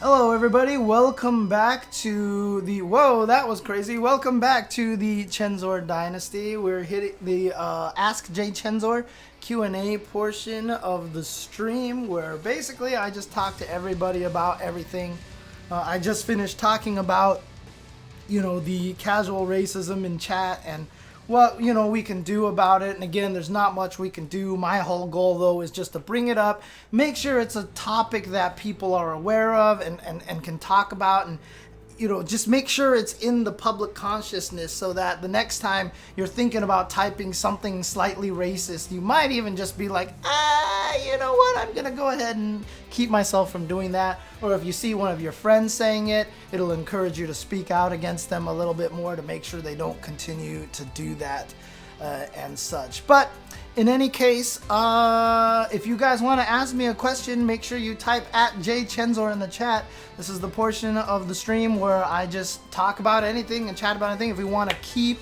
Hello everybody, welcome back to the, whoa, that was crazy. Welcome back to the Chensor Dynasty. We're hitting the AskJCHENSOR Q&A portion of the stream where basically I just talk to everybody about everything. I just finished talking about, the casual racism in chat and what, we can do about it. And again, there's not much we can do. My whole goal, though, is just to bring it up, make sure it's a topic that people are aware of and can talk about, and, just make sure it's in the public consciousness so that the next time you're thinking about typing something slightly racist, you might even just be like, you know what, I'm going to go ahead and keep myself from doing that. Or if you see one of your friends saying it, it'll encourage you to speak out against them a little bit more to make sure they don't continue to do that and such. But in any case, if you guys want to ask me a question, make sure you type @jchensor in the chat. This is the portion of the stream where I just talk about anything and chat about anything. If we want to keep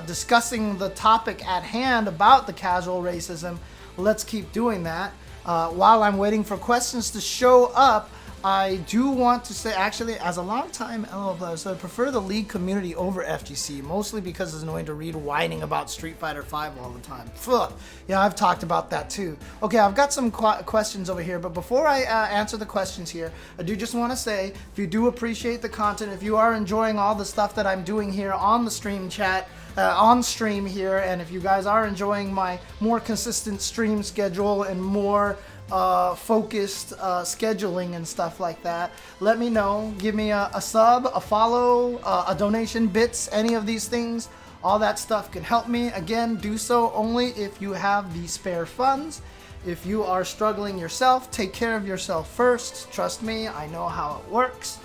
discussing the topic at hand about the casual racism, let's keep doing that. While I'm waiting for questions to show up, I do want to say, actually, as a long-time LOL player, so I prefer the League community over FGC, mostly because it's annoying to read whining about Street Fighter V all the time. Ugh. Yeah, I've talked about that too. Okay, I've got some questions over here, but before I answer the questions here, I do just want to say, if you do appreciate the content, if you are enjoying all the stuff that I'm doing here on the stream chat, on stream here, and if you guys are enjoying my more consistent stream schedule and more focused scheduling and stuff like that, let me know. Give me a sub, a follow, a donation, bits, any of these things. All that stuff can help me. Again, do so only if you have the spare funds. If you are struggling yourself, take care of yourself first. Trust me, I know how it works.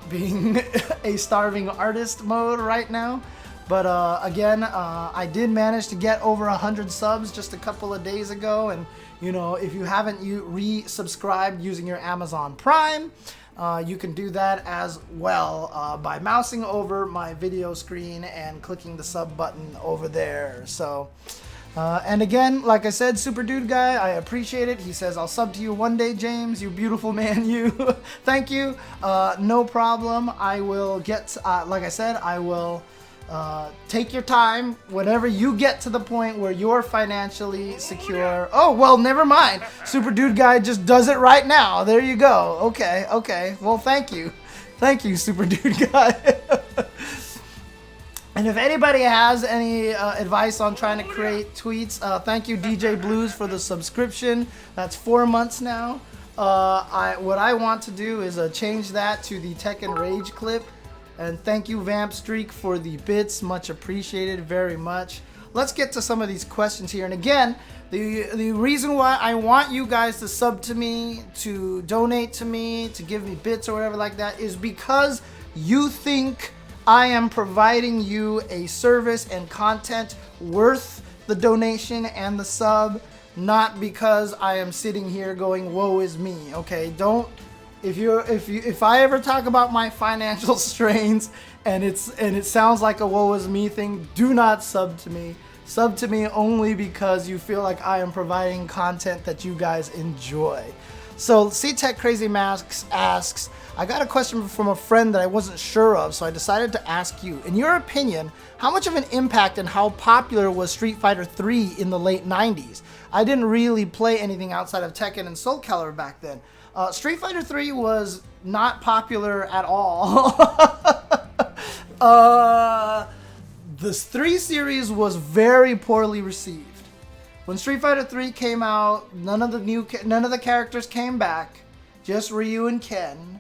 Being a starving artist mode right now. But again, I did manage to get over 100 subs just a couple of days ago, and if you haven't resubscribed using your Amazon Prime, you can do that as well by mousing over my video screen and clicking the sub button over there. So, and again, like I said, Super Dude Guy, I appreciate it. He says, I'll sub to you one day, James, you beautiful man, you. Thank you. No problem. I will get, like I said, I will take your time whenever you get to the point where you're financially secure. Oh, well, never mind. Super Dude Guy just does it right now. There you go. Okay. Well, thank you. Thank you, Super Dude Guy. And if anybody has any advice on trying to create tweets, thank you, DJ Blues, for the subscription. That's 4 months now. What I want to do is change that to the Tekken Rage clip. And thank you, Vamp Streak, for the bits. Much appreciated, very much. Let's get to some of these questions here. And again, the reason why I want you guys to sub to me, to donate to me, to give me bits or whatever like that, is because you think I am providing you a service and content worth the donation and the sub, not because I am sitting here going, woe is me, okay? Don't. If I ever talk about my financial strains and it sounds like a woe is me thing, do not sub to me. Sub to me only because you feel like I am providing content that you guys enjoy. So C-Tech Crazy Masks asks, I got a question from a friend that I wasn't sure of, so I decided to ask you. In your opinion, how much of an impact and how popular was Street Fighter 3 in the late 90s? I didn't really play anything outside of Tekken and Soul Calibur back then. Street Fighter 3 was not popular at all. The 3 series was very poorly received. When Street Fighter 3 came out, none of the characters came back, just Ryu and Ken,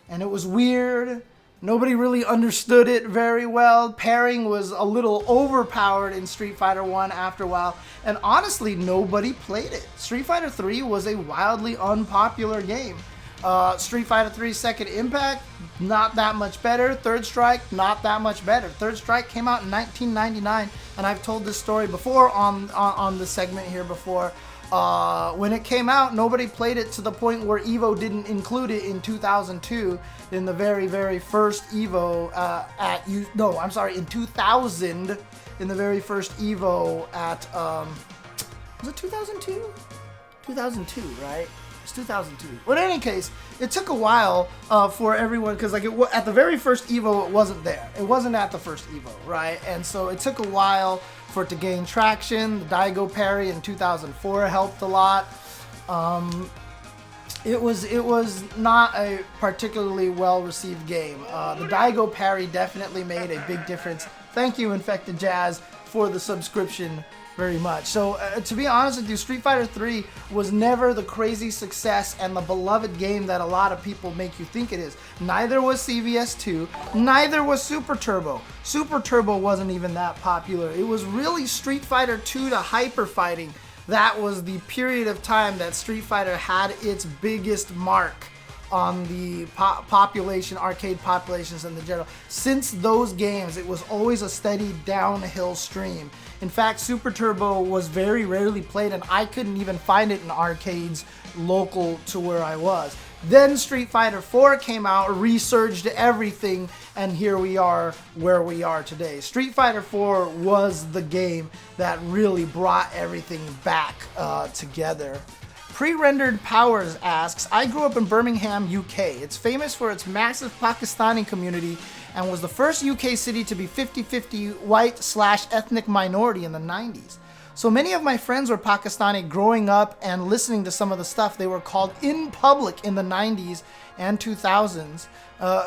and it was weird. Nobody really understood it very well. Pairing was a little overpowered in Street Fighter 1 after a while, and honestly, nobody played it. Street Fighter 3 was a wildly unpopular game. Street Fighter 3 Second Impact, not that much better. Third Strike, not that much better. Third Strike came out in 1999, and I've told this story before on the segment here before. When it came out, nobody played it to the point where EVO didn't include it in 2002 in the very, very first EVO in 2000 in the very first EVO at, was it 2002? 2002, right? It's 2002. But in any case, it took a while for everyone, because like at the very first EVO, it wasn't there. It wasn't at the first EVO, right? And so it took a while for it to gain traction. The Daigo parry in 2004 helped a lot. It was not a particularly well-received game. The Daigo parry definitely made a big difference. Thank you, Infected Jazz, for the subscription very much. So to be honest with you, Street Fighter 3 was never the crazy success and the beloved game that a lot of people make you think it is. Neither was CVS 2, neither was Super Turbo. Super Turbo wasn't even that popular. It was really Street Fighter 2 to Hyper Fighting. That was the period of time that Street Fighter had its biggest mark on the population, arcade populations in the general. Since those games, it was always a steady downhill stream. In fact, Super Turbo was very rarely played, and I couldn't even find it in arcades local to where I was. Then Street Fighter 4 came out, resurged everything, and here we are where we are today. Street Fighter 4 was the game that really brought everything back together. Pre-Rendered Powers asks, I grew up in Birmingham, UK. It's famous for its massive Pakistani community and was the first UK city to be 50-50 white/ethnic minority in the 90s. So many of my friends were Pakistani growing up and listening to some of the stuff they were called in public in the 90s and 2000s.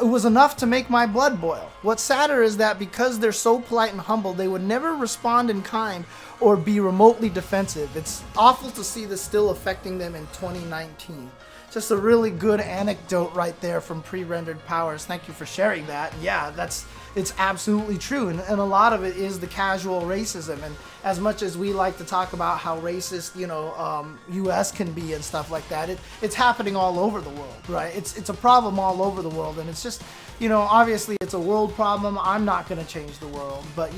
It was enough to make my blood boil. What's sadder is that because they're so polite and humble, they would never respond in kind or be remotely defensive. It's awful to see this still affecting them in 2019. Just a really good anecdote right there from Pre-Rendered Powers. Thank you for sharing that. Yeah, it's absolutely true, and a lot of it is the casual racism. And as much as we like to talk about how racist, U.S. can be and stuff like that, it's happening all over the world, right? It's a problem all over the world, and it's just, obviously it's a world problem. I'm not going to change the world, but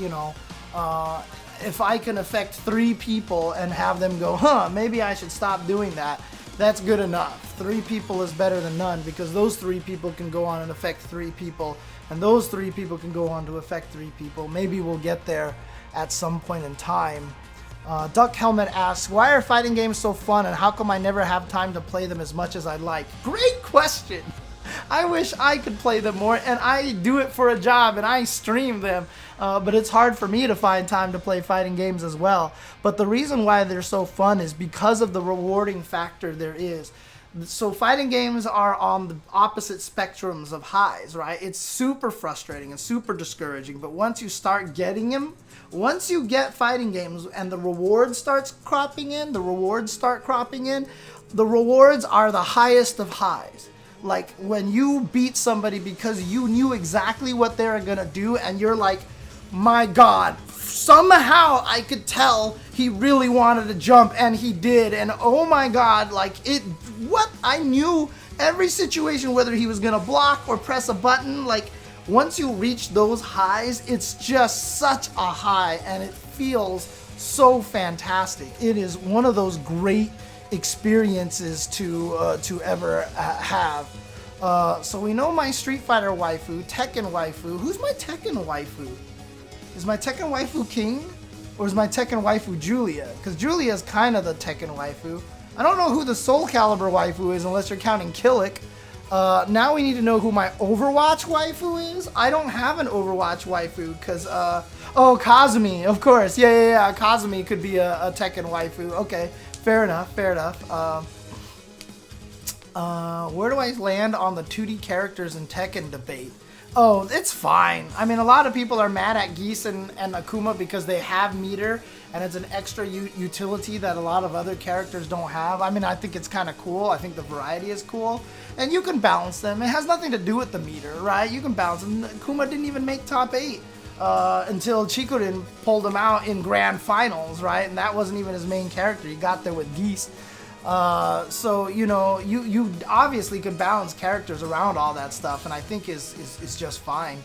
if I can affect 3 people and have them go, maybe I should stop doing that, that's good enough. 3 people is better than none, because those 3 people can go on and affect 3 people, and those 3 people can go on to affect 3 people. Maybe we'll get there at some point in time. Duck Helmet asks, why are fighting games so fun, and how come I never have time to play them as much as I'd like? Great question! I wish I could play them more, and I do it for a job, and I stream them, but it's hard for me to find time to play fighting games as well. But the reason why they're so fun is because of the rewarding factor there is. So fighting games are on the opposite spectrums of highs, right? It's super frustrating and super discouraging, but once you start getting them, once you get fighting games and the rewards start cropping in, the rewards are the highest of highs. Like when you beat somebody because you knew exactly what they were gonna do, and you're like, my God, somehow I could tell he really wanted to jump, and he did, and oh my God, I knew every situation, whether he was gonna block or press a button. Like, once you reach those highs, it's just such a high, and it feels so fantastic. It is one of those great experiences to ever have. So we know my Street Fighter waifu, Tekken waifu. Who's my Tekken waifu? Is my Tekken waifu King? Or is my Tekken waifu Julia? Because Julia is kind of the Tekken waifu. I don't know who the Soul Calibur waifu is unless you're counting Killick. Now we need to know who my Overwatch waifu is. I don't have an Overwatch waifu because, oh, Kazumi, of course. Yeah. Kazumi could be a Tekken waifu. Okay, fair enough. Where do I land on the 2D characters in Tekken debate? Oh, it's fine. I mean, a lot of people are mad at Geese and Akuma because they have meter, and it's an extra utility that a lot of other characters don't have. I mean, I think it's kind of cool. I think the variety is cool. And you can balance them. It has nothing to do with the meter, right? You can balance them. Akuma didn't even make top 8 until Chikurin pulled him out in Grand Finals, right? And that wasn't even his main character. He got there with Geese. So, you obviously could balance characters around all that stuff, and I think is just fine.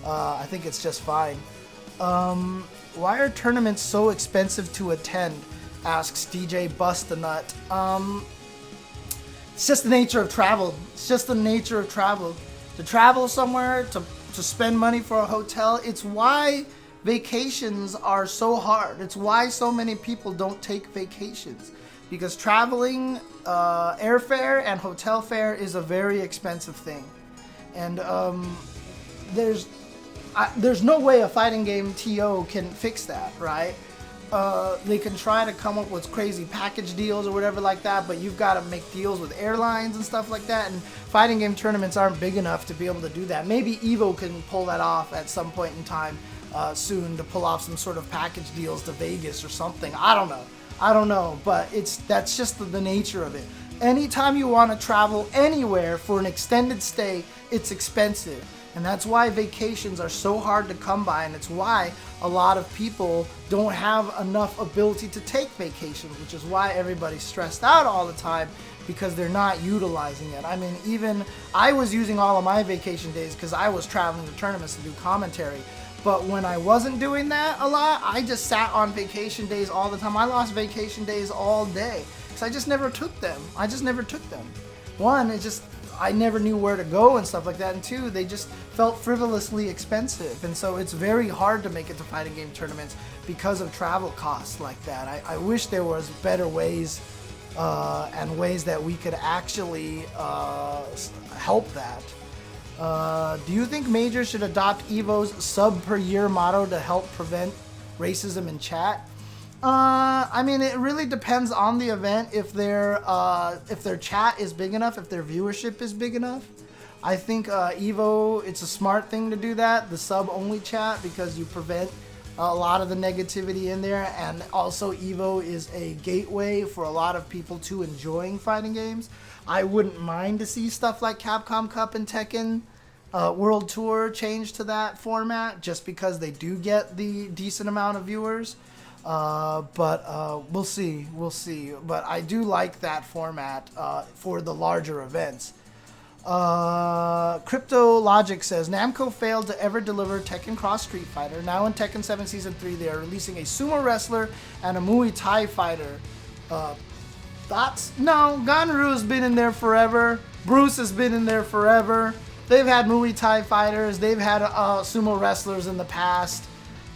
I think it's just fine. Why are tournaments so expensive to attend? Asks DJ Bust a Nut. It's just the nature of travel. To travel somewhere, to spend money for a hotel. It's why vacations are so hard. It's why so many people don't take vacations. because traveling, airfare and hotel fare is a very expensive thing, and there's no way a fighting game TO can fix that, right? They can try to come up with crazy package deals or whatever like that, but you've got to make deals with airlines and stuff like that, and fighting game tournaments aren't big enough to be able to do that. Maybe EVO can pull that off at some point in time soon, to pull off some sort of package deals to Vegas or something. I don't know, but that's just the nature of it. Anytime you want to travel anywhere for an extended stay, it's expensive. And that's why vacations are so hard to come by, and it's why a lot of people don't have enough ability to take vacations, which is why everybody's stressed out all the time, because they're not utilizing it. I mean, even I was using all of my vacation days because I was traveling to tournaments to do commentary. But when I wasn't doing that a lot, I just sat on vacation days all the time. I lost vacation days all day because I just never took them. One, I never knew where to go and stuff like that, and two, they just felt frivolously expensive, and so it's very hard to make it to fighting game tournaments because of travel costs like that. I wish there was better ways and ways that we could actually help that. Do you think majors should adopt EVO's sub per year motto to help prevent racism in chat? I mean, it really depends on the event. If their chat is big enough, if their viewership is big enough, I think EVO, it's a smart thing to do that, the sub-only chat, because you prevent a lot of the negativity in there, and also EVO is a gateway for a lot of people to enjoying fighting games. I wouldn't mind to see stuff like Capcom Cup and Tekken World Tour change to that format, just because they do get the decent amount of viewers. But we'll see. But I do like that format for the larger events. Crypto Logic says, Namco failed to ever deliver Tekken Cross Street Fighter. Now in Tekken 7 Season 3, they are releasing a sumo wrestler and a Muay Thai fighter. Thoughts? No, Ganru's been in there forever. Bruce has been in there forever. They've had Muay Thai fighters. They've had sumo wrestlers in the past.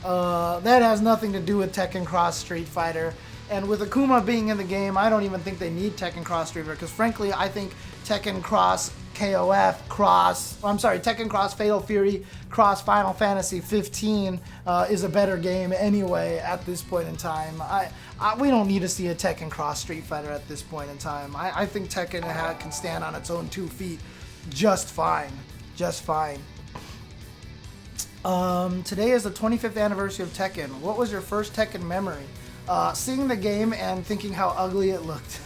That has nothing to do with Tekken Cross Street Fighter. And with Akuma being in the game, I don't even think they need Tekken Cross Street Fighter, because frankly, I think Tekken Cross KOF Tekken Cross Fatal Fury Cross Final Fantasy 15 is a better game anyway at this point in time. We don't need to see a Tekken Cross Street Fighter at this point in time. I think Tekken can stand on its own 2 feet just fine. Today is the 25th anniversary of Tekken. What was your first Tekken memory? Seeing the game and thinking how ugly it looked.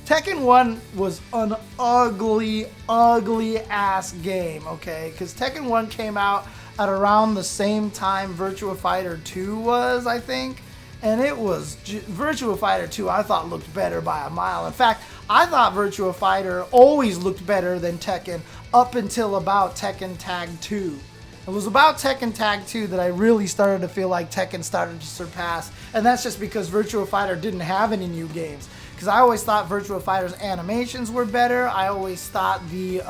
Tekken 1 was an ugly ass game, okay? Because Tekken 1 came out at around the same time Virtua Fighter 2 was, I think. And it was, Virtua Fighter 2 I thought looked better by a mile. In fact, I thought Virtua Fighter always looked better than Tekken up until about Tekken Tag 2. It was about Tekken Tag 2 that I really started to feel like Tekken started to surpass. And that's just because Virtua Fighter didn't have any new games. Because I always thought Virtua Fighter's animations were better. I always thought the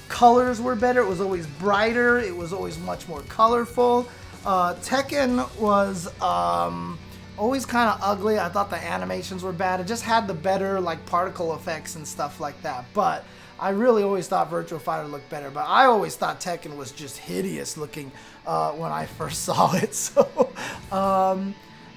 colors were better. It was always brighter. It was always much more colorful. Tekken was always kind of ugly. I thought the animations were bad. It just had the better like particle effects and stuff like that. But I really always thought Virtua Fighter looked better, but I always thought Tekken was just hideous looking when I first saw it. So,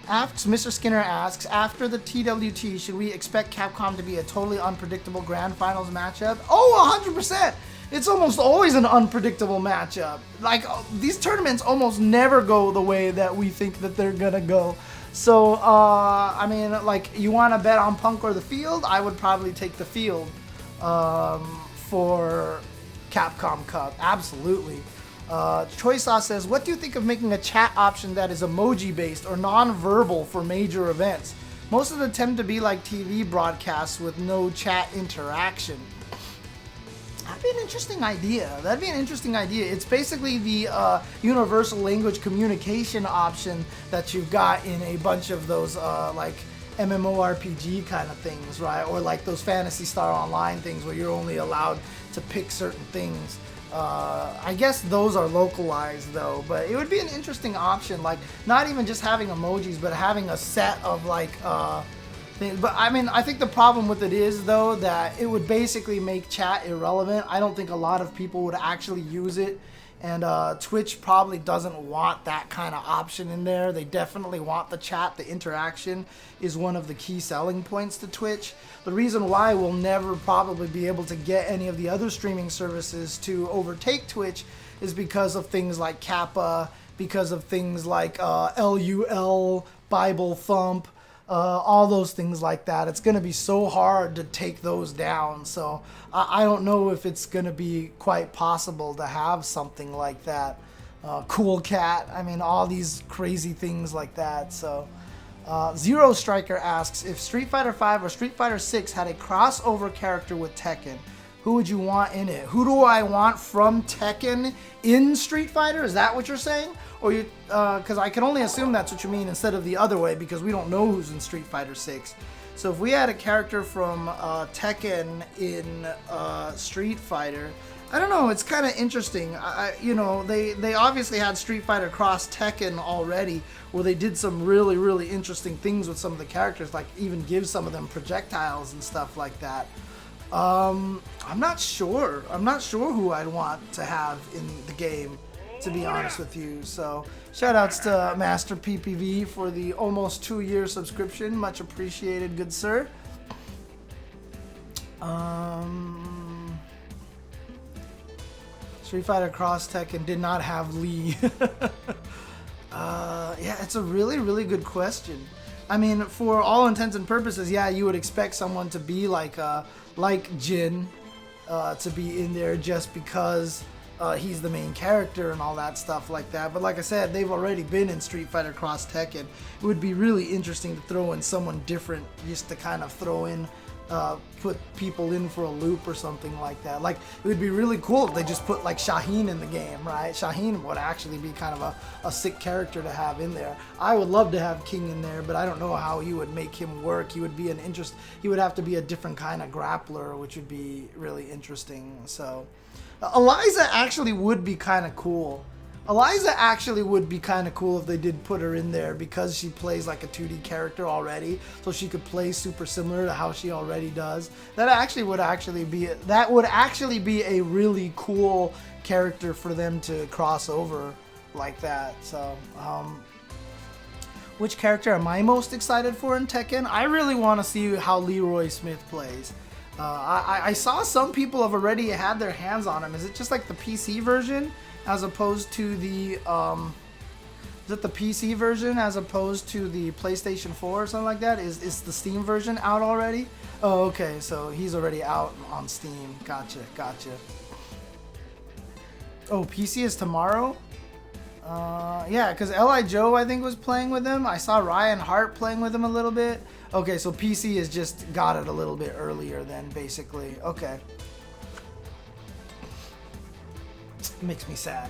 Mr. Skinner asks, after the TWT, should we expect Capcom to be a totally unpredictable Grand Finals matchup? Oh, 100%! It's almost always an unpredictable matchup. Like, these tournaments almost never go the way that we think that they're gonna go. So, I mean, like, you want to bet on Punk or the Field? I would probably take the Field. For Capcom Cup, absolutely. Choi Sauce says, what do you think of making a chat option that is emoji based or non-verbal for major events? Most of them tend to be like TV broadcasts with no chat interaction. That'd be an interesting idea. It's basically the universal language communication option that you've got in a bunch of those like MMORPG kind of things, right? Or like those Phantasy Star Online things where you're only allowed to pick certain things. I guess those are localized though, but it would be an interesting option, like not even just having emojis, but having a set of like But I mean, I think the problem with it is though that it would basically make chat irrelevant. I don't think a lot of people would actually use it, and Twitch probably doesn't want that kind of option in there. They definitely want the chat. The interaction is one of the key selling points to Twitch. The reason why we'll never probably be able to get any of the other streaming services to overtake Twitch is because of things like Kappa, because of things like LUL, Bible Thump, all those things like that. It's going to be so hard to take those down. So I don't know if it's going to be quite possible to have something like that. Cool Cat, I mean, all these crazy things like that. So Zero Striker asks, if Street Fighter V or Street Fighter 6 had a crossover character with Tekken, who would you want in it? Who do I want from Tekken in Street Fighter? Is that what you're saying? Or you, because I can only assume that's what you mean instead of the other way, because we don't know who's in Street Fighter 6. So if we had a character from Tekken in Street Fighter, I don't know. It's kind of interesting. You know, they obviously had Street Fighter Cross Tekken already, where they did some really, really interesting things with some of the characters, like even give some of them projectiles and stuff like that. I'm not sure. I'm not sure who I'd want to have in the game, to be honest with you. So shout outs to Master PPV for the almost 2-year subscription. Much appreciated, good sir. Street Fighter Cross Tekken did not have Lee. Yeah, it's a really, really good question. I mean, for all intents and purposes, yeah, you would expect someone to be like Jin to be in there just because he's the main character and all that stuff like that. But like I said, they've already been in Street Fighter Cross Tekken. It would be really interesting to throw in someone different, just to kind of throw in, put people in for a loop or something like that. Like, it would be really cool if they just put like Shaheen in the game, right? Shaheen would actually be kind of a sick character to have in there. I would love to have King in there, but I don't know how you would make him work. He would be he would have to be a different kind of grappler, which would be really interesting. So Eliza actually would be kind of cool. Eliza actually would be kind of cool if they did put her in there, because she plays like a 2D character already, so she could play super similar to how she already does. That would actually be a really cool character for them to cross over like that. So, which character am I most excited for in Tekken? I really want to see how Leroy Smith plays. I saw some people have already had their hands on him. Is it just like the PC version? As opposed to the, is it the PC version as opposed to the PlayStation 4 or something like that? Is the Steam version out already? Oh, okay, so he's already out on Steam. Gotcha. Oh, PC is tomorrow? Yeah, because L.I. Joe, I think, was playing with him. I saw Ryan Hart playing with him a little bit. Okay, so PC has just got it a little bit earlier then, basically. Okay. Makes me sad.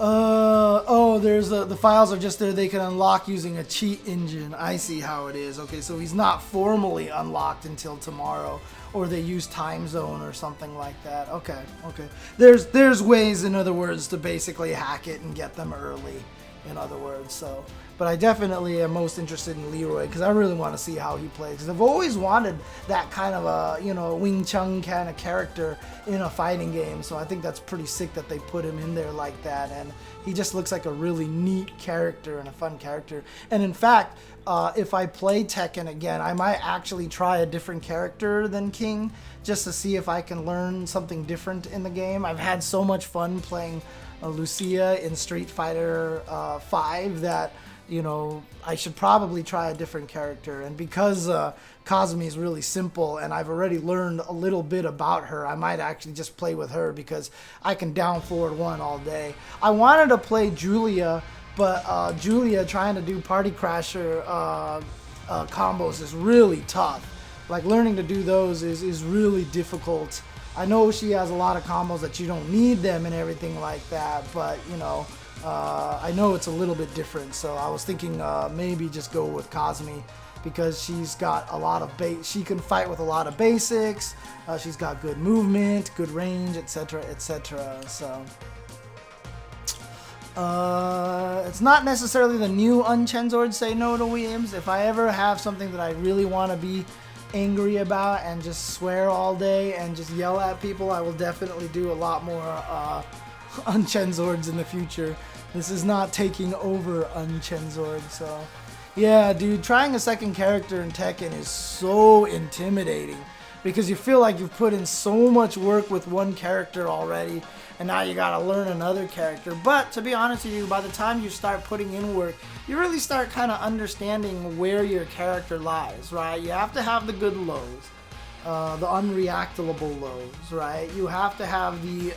Oh, there's the files are just there. They can unlock using a cheat engine. I see how it is. Okay, so he's not formally unlocked until tomorrow, or they use time zone or something like that. Okay. There's ways, in other words, to basically hack it and get them early, in other words. So, but I definitely am most interested in Leroy, because I really want to see how he plays. Because I've always wanted that kind of a, Wing Chun kind of character in a fighting game. So I think that's pretty sick that they put him in there like that. And he just looks like a really neat character and a fun character. And in fact, if I play Tekken again, I might actually try a different character than King, just to see if I can learn something different in the game. I've had so much fun playing Lucia in Street Fighter 5 that, I should probably try a different character. And because Kazumi is really simple and I've already learned a little bit about her, I might actually just play with her, because I can down forward one all day. I wanted to play Julia, but Julia trying to do Party Crasher combos is really tough. Like, learning to do those is really difficult. I know she has a lot of combos that you don't need them and everything like that, but I know it's a little bit different. So I was thinking maybe just go with Kazumi, because she's got a lot of she can fight with a lot of basics. She's got good movement, good range, etc., etc. So It's not necessarily the new Unchenzord say no to Weems. If I ever have something that I really want to be angry about and just swear all day and just yell at people, I will definitely do a lot more Unchenzords in the future. This is not taking over Unchenzord, so yeah, dude, trying a second character in Tekken is so intimidating because you feel like you've put in so much work with one character already, and now you gotta learn another character. But to be honest with you, by the time you start putting in work, you really start kind of understanding where your character lies, right? You have to have the good lows, the unreactable lows, right? You have to have the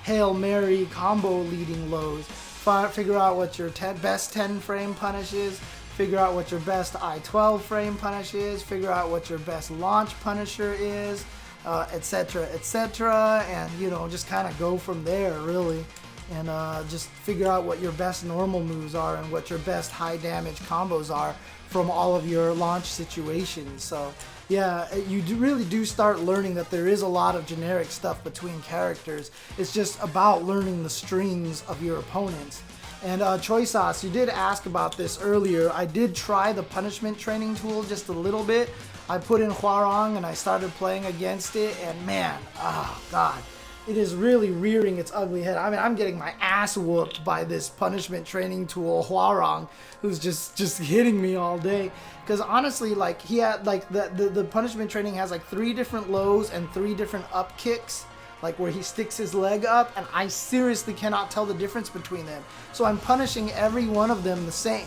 Hail Mary combo leading lows. Figure out what your best 10 frame punish is. Figure out what your best I-12 frame punish is. Figure out what your best launch punisher is, etc., etc. And, you know, just kind of go from there, really. And just figure out what your best normal moves are and what your best high damage combos are from all of your launch situations. So yeah, you really do start learning that there is a lot of generic stuff between characters. It's just about learning the strings of your opponents. And Choi Sauce, you did ask about this earlier. I did try the punishment training tool just a little bit. I put in Hwarang and I started playing against it, and man, oh god, it is really rearing its ugly head. I mean, I'm getting my ass whooped by this punishment training tool, Hwarang, who's just hitting me all day. Because honestly, like, he had, like, the punishment training has like 3 different lows and 3 different up kicks, like where he sticks his leg up, and I seriously cannot tell the difference between them. So I'm punishing every one of them the same.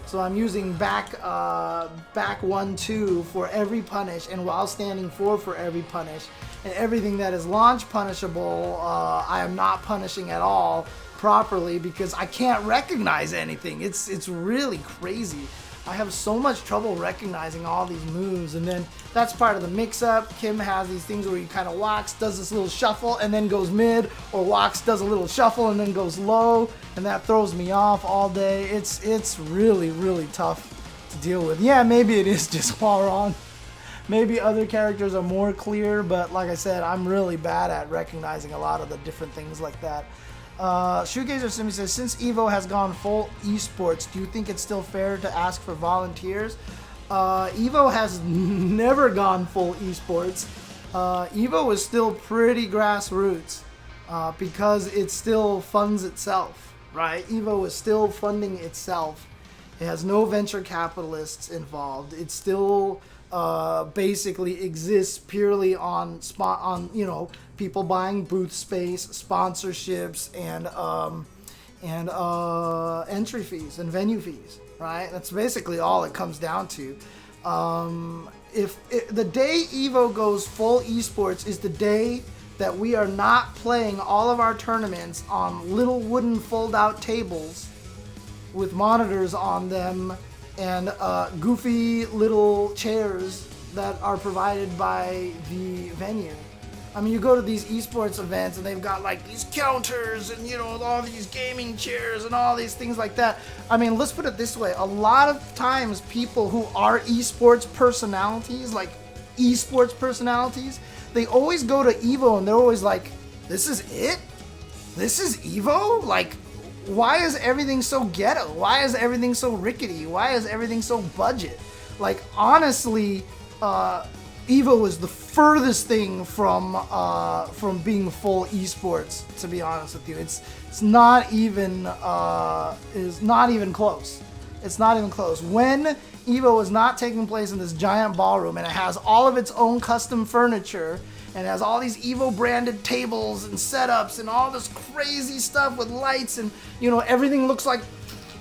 So I'm using back 1-2 for every punish, and while standing 4 for every punish. And everything that is launch punishable, I am not punishing at all properly because I can't recognize anything. It's really crazy. I have so much trouble recognizing all these moves, and then that's part of the mix-up. Kim has these things where he kind of walks, does this little shuffle, and then goes mid, or walks, does a little shuffle, and then goes low, and that throws me off all day. It's really, really tough to deal with. Yeah, maybe it is just Hwarang. Maybe other characters are more clear, but like I said, I'm really bad at recognizing a lot of the different things like that. Shoegazer Simi says, since EVO has gone full esports, do you think it's still fair to ask for volunteers? EVO has never gone full esports. EVO is still pretty grassroots because it still funds itself, right? EVO is still funding itself. It has no venture capitalists involved. It still basically exists purely on you know, people buying booth space, sponsorships, and entry fees and venue fees, right? That's basically all it comes down to. If the day EVO goes full esports is the day that we are not playing all of our tournaments on little wooden fold-out tables with monitors on them and goofy little chairs that are provided by the venue. I mean, you go to these esports events and they've got like these counters and, you know, all these gaming chairs and all these things like that. I mean, let's put it this way. A lot of times people who are esports personalities, like esports personalities, they always go to EVO and they're always like, this is it? This is EVO? Like, why is everything so ghetto? Why is everything so rickety? Why is everything so budget? Like, honestly, EVO is the furthest thing from being full esports. To be honest with you, it's not even close. It's not even close. When EVO is not taking place in this giant ballroom and it has all of its own custom furniture and it has all these EVO branded tables and setups and all this crazy stuff with lights and, you know, everything looks like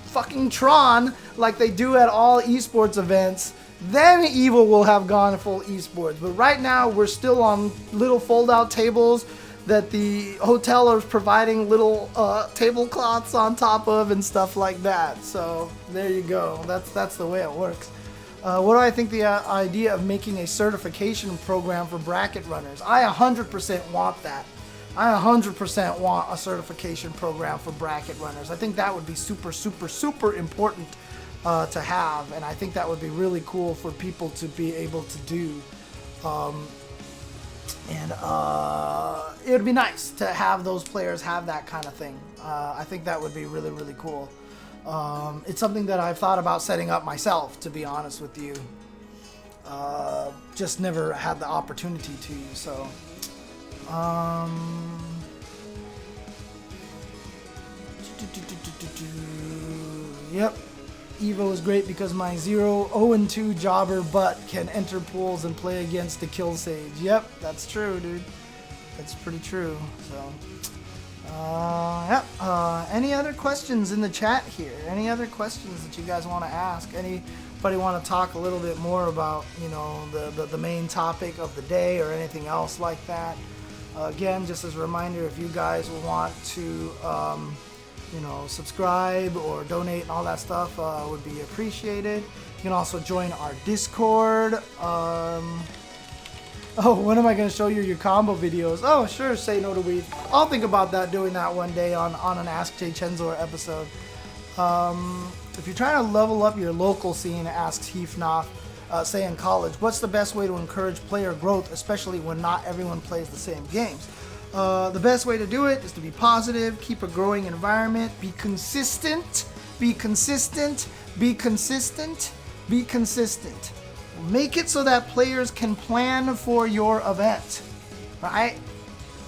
fucking Tron like they do at all esports events, then EVO will have gone full esports. But right now we're still on little fold-out tables that the hotel is providing little tablecloths on top of and stuff like that. So there you go. That's the way it works. What do I think the idea of making a certification program for bracket runners? I 100% want that. I 100% want a certification program for bracket runners. I think that would be super, super, super important to have, and I think that would be really cool for people to be able to do. And it would be nice to have those players have that kind of thing. I think that would be really, really cool. It's something that I've thought about setting up myself, to be honest with you. Just never had the opportunity to, so. Yep. EVO is great because my 0-2 jobber butt can enter pools and play against the kill sage. Yep, that's true, dude. That's pretty true. So, yep. Any other questions in the chat here? Any other questions that you guys want to ask? Anybody want to talk a little bit more about, you know, the main topic of the day or anything else like that? Again, just as a reminder, if you guys want to, you know, subscribe or donate and all that stuff, would be appreciated. You can also join our Discord. Oh, when am I going to show you your combo videos? Oh, sure, say no to weed. I'll think about that, doing that one day on an AskJCHENSOR episode. If you're trying to level up your local scene, asks Heafnoff, say in college, what's the best way to encourage player growth, especially when not everyone plays the same games? The best way to do it is to be positive, keep a growing environment, be consistent, be consistent, be consistent, be consistent. Make it so that players can plan for your event, right?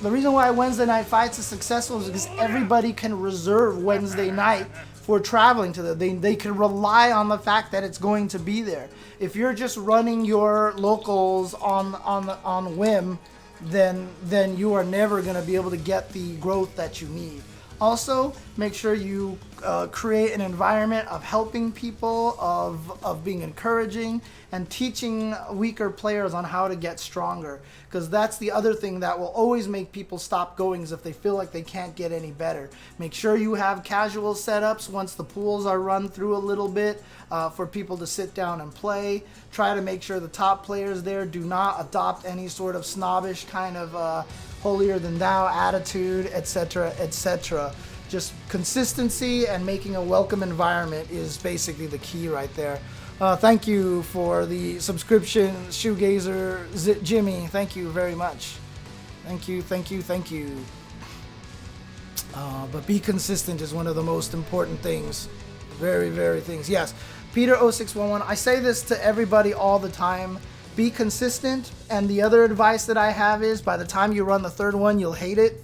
The reason why Wednesday night fights is successful is because everybody can reserve Wednesday night for traveling to them. They can rely on the fact that it's going to be there. If you're just running your locals on whim, then you are never going to be able to get the growth that you need. Also, make sure you create an environment of helping people, of being encouraging, and teaching weaker players on how to get stronger. Because that's the other thing that will always make people stop going, is if they feel like they can't get any better. Make sure you have casual setups once the pools are run through a little bit for people to sit down and play. Try to make sure the top players there do not adopt any sort of snobbish kind of holier than thou attitude, etc., etc. Just consistency and making a welcome environment is basically the key right there. Thank you for the subscription, Shoegazer Jimmy. Thank you very much. Thank you, thank you, thank you. But be consistent is one of the most important things. Very, very things. Yes, Peter0611. I say this to everybody all the time. Be consistent, and the other advice that I have is, by the time you run the third one, you'll hate it.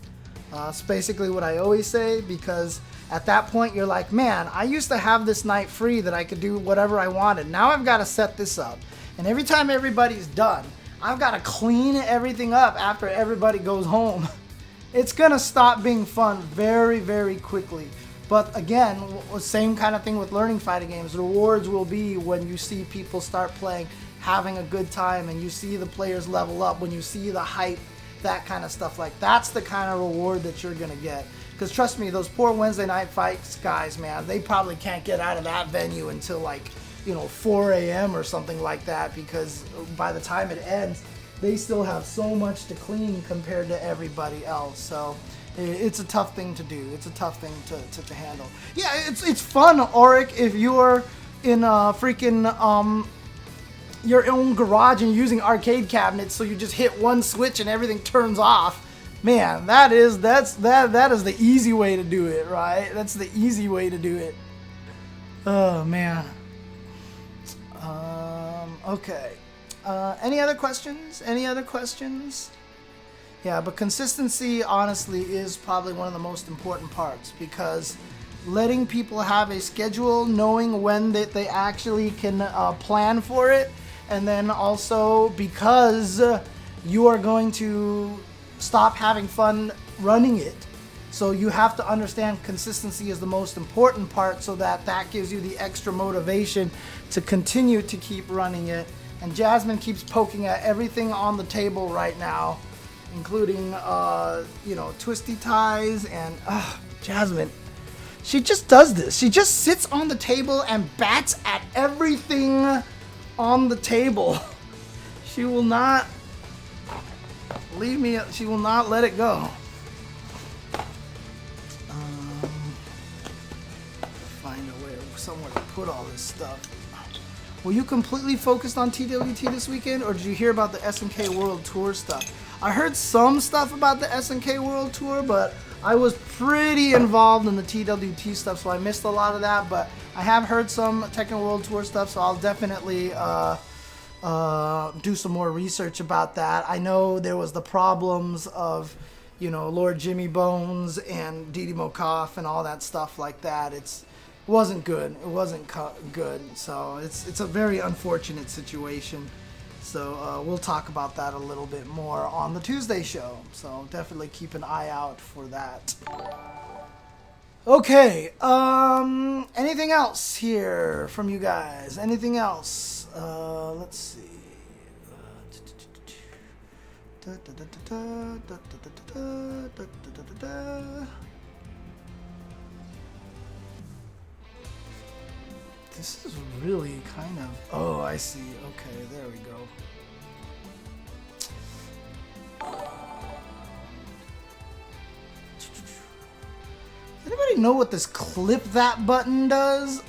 It's basically what I always say, because at that point you're like, man, I used to have this night free that I could do whatever I wanted. Now I've got to set this up. And every time everybody's done, I've got to clean everything up after everybody goes home. It's going to stop being fun very, very quickly. But again, same kind of thing with learning fighting games. The rewards will be when you see people start playing, having a good time, and you see the players level up, when you see the hype, that kind of stuff. Like, that's the kind of reward that you're gonna get. Because trust me, those poor Wednesday night fights guys, man, they probably can't get out of that venue until, like, you know, 4 a.m. or something like that, because by the time it ends, they still have so much to clean compared to everybody else. So it's a tough thing to do. It's a tough thing to handle. Yeah, it's fun, Auric, if you're in a freaking your own garage and using arcade cabinets, so you just hit one switch and everything turns off. Man, that is the easy way to do it, right? That's the easy way to do it. Oh man. Okay. Any other questions? Any other questions? Yeah, but consistency, honestly, is probably one of the most important parts, because letting people have a schedule, knowing when they actually can plan for it, and then also because you are going to stop having fun running it. So you have to understand consistency is the most important part, so that gives you the extra motivation to continue to keep running it. And Jasmine keeps poking at everything on the table right now, including, you know, twisty ties and, Jasmine. She just does this. She just sits on the table and bats at everything on the table. She will not leave me. She will not let it go. Find a way, somewhere to put all this stuff. Were you completely focused on TWT this weekend, or did you hear about the SNK World Tour stuff? I heard some stuff about the SNK World Tour, but I was pretty involved in the TWT stuff, so I missed a lot of that, but I have heard some Tekken World Tour stuff, so I'll definitely do some more research about that. I know there was the problems of, you know, Lord Jimmy Bones and Didi Mokoff and all that stuff like that. It wasn't good. It wasn't good. So it's a very unfortunate situation. So we'll talk about that a little bit more on the Tuesday show. So definitely keep an eye out for that. Okay. Anything else here from you guys? Anything else? Let's see. This is really kind of... Oh, I see. Okay, there we go. Anybody know what this clip that button does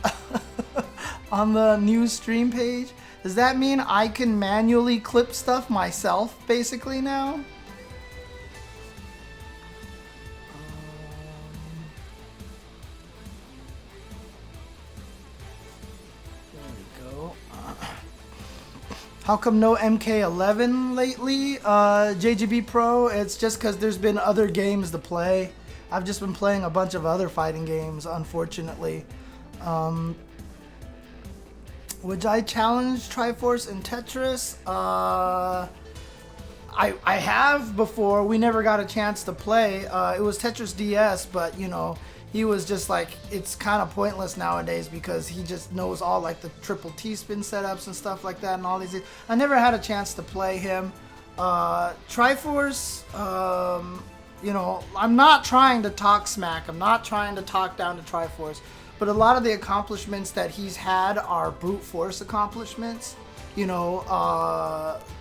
on the new stream page? Does that mean I can manually clip stuff myself, basically, now? There we go. How come no MK11 lately, JGB Pro? It's just because there's been other games to play. I've just been playing a bunch of other fighting games, unfortunately. Would I challenge Triforce in Tetris? I have before. We never got a chance to play. It was Tetris DS, but you know, he was just like, it's kind of pointless nowadays because he just knows all like the triple T-spin setups and stuff like that and all these things. I never had a chance to play him. Triforce, you know, I'm not trying to talk smack. I'm not trying to talk down to Triforce. But a lot of the accomplishments that he's had are brute force accomplishments. You know,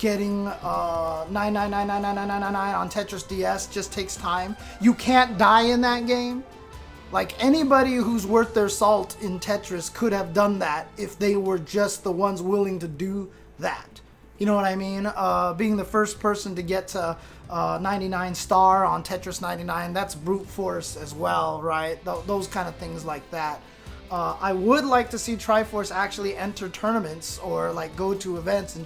getting 9999999 on Tetris DS just takes time. You can't die in that game. Like, anybody who's worth their salt in Tetris could have done that if they were just the ones willing to do that. You know what I mean? Being the first person to get to 99 star on Tetris 99, that's brute force as well, right? Those kind of things like that. I would like to see Triforce actually enter tournaments or like go to events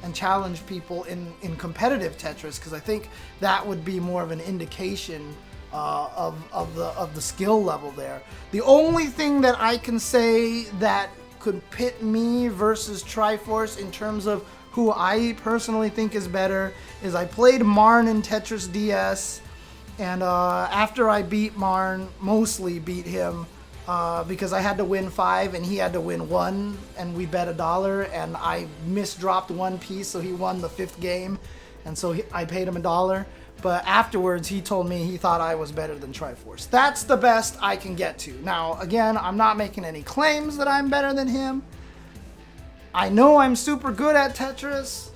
and challenge people in competitive Tetris, because I think that would be more of an indication of the skill level there. The only thing that I can say that could pit me versus Triforce in terms of who I personally think is better is I played Marn in Tetris DS, and after I beat Marn, mostly beat him, because I had to win 5 and he had to win 1, and we bet $1, and I misdropped one piece, so he won the 5th game, and so I paid him $1. But afterwards, he told me he thought I was better than Triforce. That's the best I can get to. Now, again, I'm not making any claims that I'm better than him. I know I'm super good at Tetris,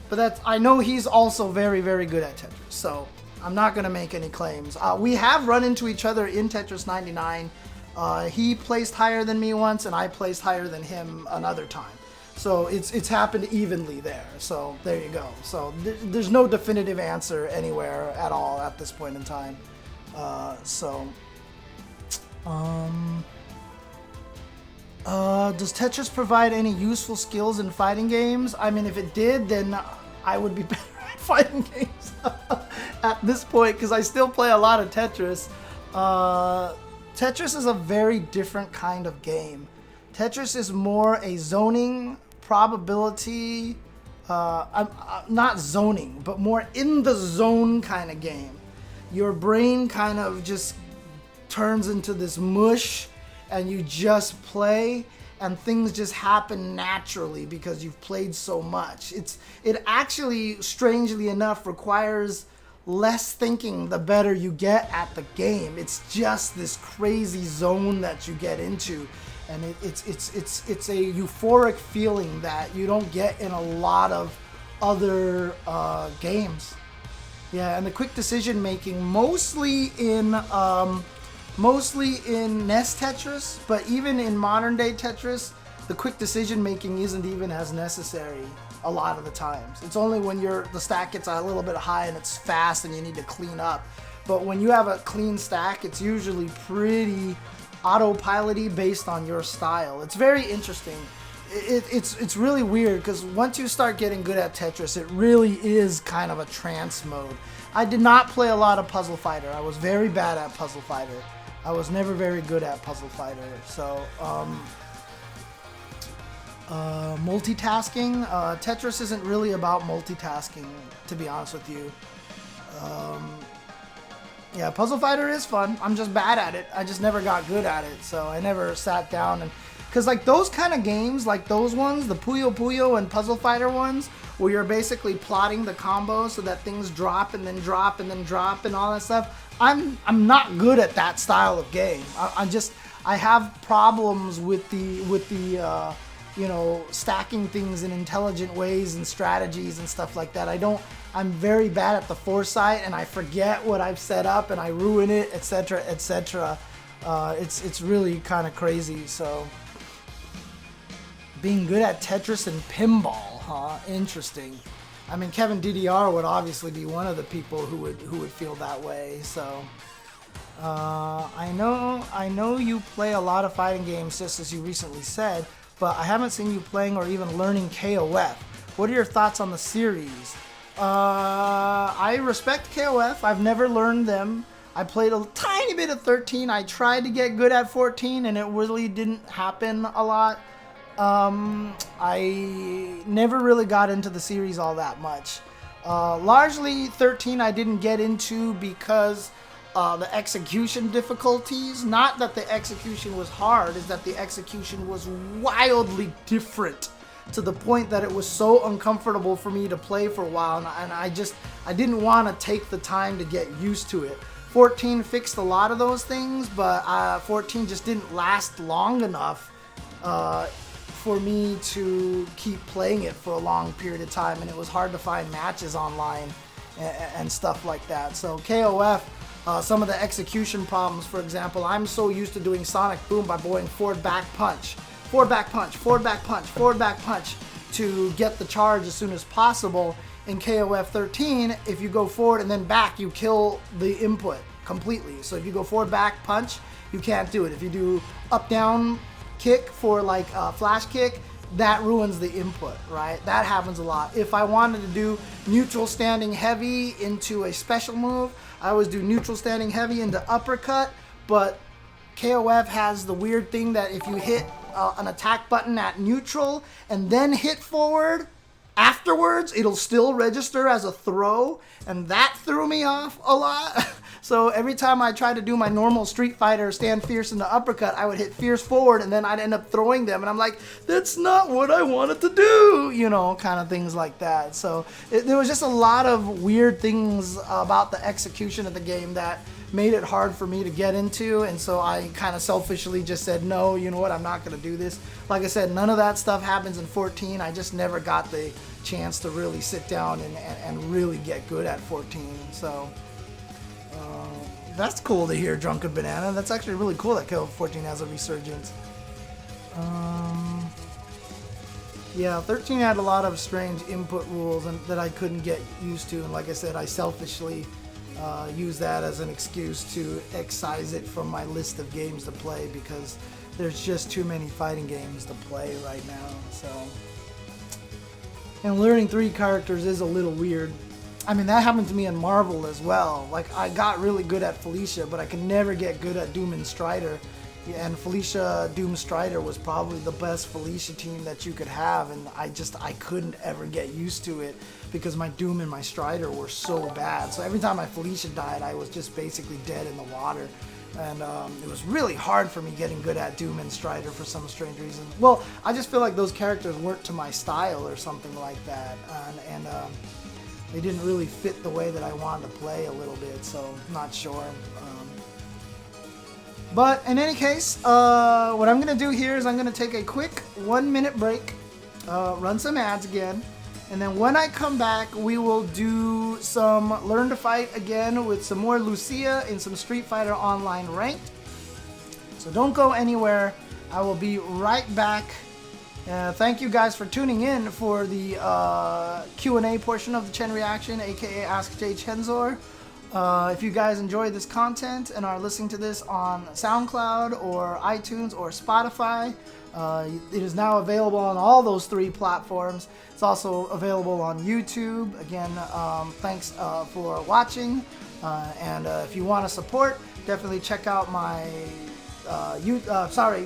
but I know he's also very, very good at Tetris. So I'm not going to make any claims. We have run into each other in Tetris 99. He placed higher than me once, and I placed higher than him another time. So it's happened evenly there. So there you go. So there's no definitive answer anywhere at all at this point in time. Does Tetris provide any useful skills in fighting games? I mean, if it did, then I would be better at fighting games at this point, because I still play a lot of Tetris. Tetris is a very different kind of game. Tetris is more a zoning, probability, not zoning, but more in the zone kind of game. Your brain kind of just turns into this mush, and you just play, and things just happen naturally because you've played so much. It actually, strangely enough, requires less thinking the better you get at the game. It's just this crazy zone that you get into, and it's a euphoric feeling that you don't get in a lot of other games. Yeah, and the quick decision making, mostly in NES Tetris, but even in modern day Tetris, the quick decision making isn't even as necessary a lot of the times. It's only when the stack gets a little bit high and it's fast and you need to clean up. but when you have a clean stack, it's usually pretty autopilot-y based on your style. It's very interesting. It's really weird because once you start getting good at Tetris, it really is kind of a trance mode. I did not play a lot of Puzzle Fighter. I was very bad at Puzzle Fighter. I was never very good at Puzzle Fighter. So, multitasking. Tetris isn't really about multitasking, to be honest with you. Yeah, Puzzle Fighter is fun. I'm just bad at it. I just never got good at it. So I never sat down and... Because like those kind of games, like those ones, the Puyo Puyo and Puzzle Fighter ones, where you're basically plotting the combos so that things drop and then drop and then drop and all that stuff, I'm not good at that style of game. I have problems with the you know, stacking things in intelligent ways and strategies and stuff like that. I'm very bad at the foresight, and I forget what I've set up and I ruin it, etc., etc. It's really kind of crazy. So being good at Tetris and pinball, huh? Interesting. I mean, Kevin DDR would obviously be one of the people who would feel that way. So I know you play a lot of fighting games, just as you recently said, but I haven't seen you playing or even learning KOF. What are your thoughts on the series? I respect KOF. I've never learned them. I played a tiny bit of 13. I tried to get good at 14, and it really didn't happen a lot. I never really got into the series all that much. Largely 13 I didn't get into because the execution difficulties. Not that the execution was hard, is that the execution was wildly different to the point that it was so uncomfortable for me to play for a while, and I didn't want to take the time to get used to it. 14 fixed a lot of those things, but 14 just didn't last long enough for me to keep playing it for a long period of time, and it was hard to find matches online and stuff like that. So KOF, some of the execution problems, for example, I'm so used to doing Sonic Boom by going forward back punch, forward back punch, forward back punch, forward back punch to get the charge as soon as possible. In KOF 13, if you go forward and then back, you kill the input completely. So if you go forward back punch, you can't do it. If you do up down kick for like a flash kick, that ruins the input, right? That happens a lot. If I wanted to do neutral standing heavy into a special move, I always do neutral standing heavy into uppercut, but KOF has the weird thing that if you hit an attack button at neutral and then hit forward, afterwards it'll still register as a throw, and that threw me off a lot. So every time I tried to do my normal Street Fighter stand fierce in the uppercut, I would hit fierce forward and then I'd end up throwing them, and I'm like, that's not what I wanted to do, you know, kind of things like that. So there was just a lot of weird things about the execution of the game that made it hard for me to get into, and so I kind of selfishly just said, no, you know what, I'm not going to do this. Like I said, none of that stuff happens in 14. I just never got the chance to really sit down and really get good at 14. So that's cool to hear, Drunken Banana. That's actually really cool that KOF 14 has a resurgence. Yeah, 13 had a lot of strange input rules that I couldn't get used to, and like I said, I selfishly use that as an excuse to excise it from my list of games to play because there's just too many fighting games to play right now. So, and learning 3 characters is a little weird. I mean, that happened to me in Marvel as well. Like, I got really good at Felicia, but I could never get good at Doom and Strider. And Felicia Doom Strider was probably the best Felicia team that you could have, and I couldn't ever get used to it because my Doom and my Strider were so bad. So every time my Felicia died, I was just basically dead in the water. And it was really hard for me getting good at Doom and Strider for some strange reason. Well, I just feel like those characters weren't to my style or something like that. And they didn't really fit the way that I wanted to play a little bit, so I'm not sure. But in any case, what I'm going to do here is I'm going to take a quick 1-minute break, run some ads again, and then when I come back, we will do some Learn to Fight again with some more Lucia and some Street Fighter Online Ranked. So don't go anywhere. I will be right back. Thank you guys for tuning in for the Q&A portion of the Chen Reaction, aka AskJCHENSOR. If you guys enjoy this content and are listening to this on SoundCloud or iTunes or Spotify, it is now available on all those 3 platforms. It's also available on YouTube. Again, thanks for watching. And if you want to support, definitely check out my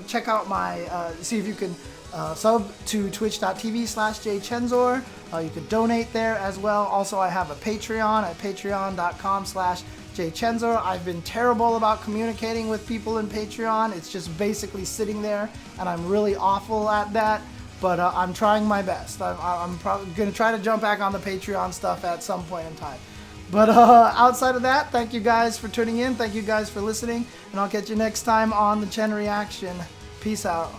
check out my see if you can sub to twitch.tv/jchensor. You could donate there as well. Also, I have a Patreon at patreon.com/jchensor. I've been terrible about communicating with people in Patreon. It's just basically sitting there, and I'm really awful at that. But I'm trying my best. I'm probably going to try to jump back on the Patreon stuff at some point in time. But outside of that, thank you guys for tuning in. Thank you guys for listening. And I'll catch you next time on the Chen Reaction. Peace out.